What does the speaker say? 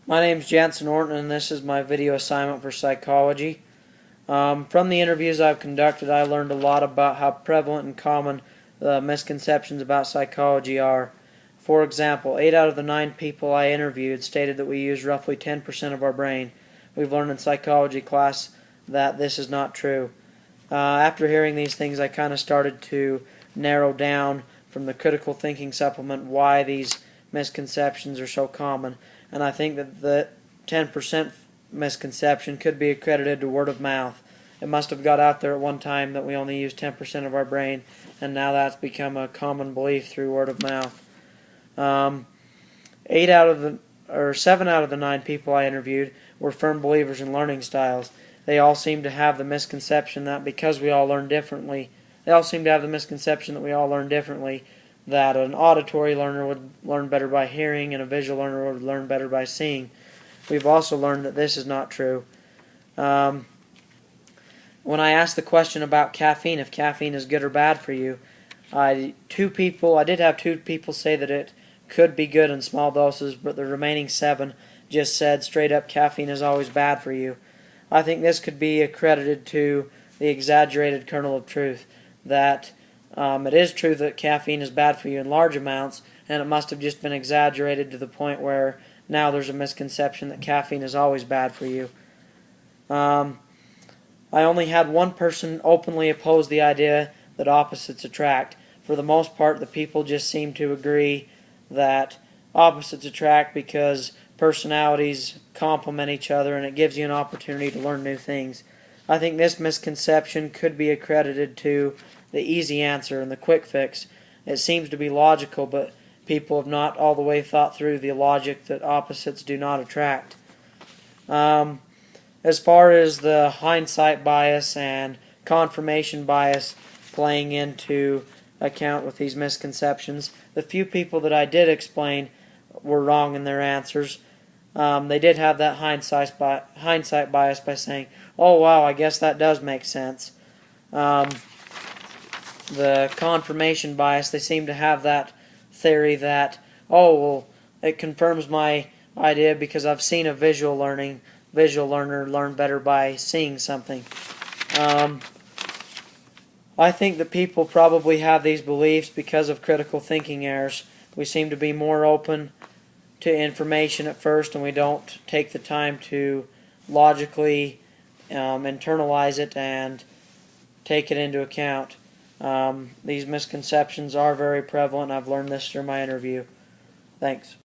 My name's Jantzen Orton, and this is my video assignment for psychology. From the interviews I've conducted, I learned a lot about how prevalent and common the misconceptions about psychology are. For example, 8 out of the 9 people I interviewed stated that we use roughly 10% of our brain. We've learned in psychology class that this is not true. After hearing these things, I kind of started to narrow down from the critical thinking supplement why these misconceptions are so common. And I think that the 10% misconception could be accredited to word of mouth. It must have got out there at one time that we only use 10% of our brain, and now that's become a common belief through word of mouth. 7 out of the 9 people I interviewed were firm believers in learning styles. They all seem to have the misconception that because we all learn differently, that an auditory learner would learn better by hearing and a visual learner would learn better by seeing. We've also learned that this is not true. When I asked the question about caffeine, if caffeine is good or bad for you, I did have 2 people say that it could be good in small doses, but the remaining 7 just said straight up caffeine is always bad for you. I think this could be accredited to the exaggerated kernel of truth, that it is true that caffeine is bad for you in large amounts, and it must have just been exaggerated to the point where now there's a misconception that caffeine is always bad for you. I only had one person openly oppose the idea that opposites attract. For the most part, the people just seem to agree that opposites attract because personalities complement each other and it gives you an opportunity to learn new things. I think this misconception could be accredited to the easy answer and the quick fix. It seems to be logical, but people have not all the way thought through the logic that opposites do not attract. As far as the hindsight bias and confirmation bias playing into account with these misconceptions, the few people that I did explain were wrong in their answers. They did have that hindsight bias by saying, "Oh wow, I guess that does make sense." The confirmation bias, they seem to have that theory that, "Oh well, it confirms my idea because I've seen a visual learner learn better by seeing something." I think that people probably have these beliefs because of critical thinking errors. We seem to be more open to information at first, and we don't take the time to logically internalize it and take it into account. These misconceptions are very prevalent. I've learned this through my interview. Thanks.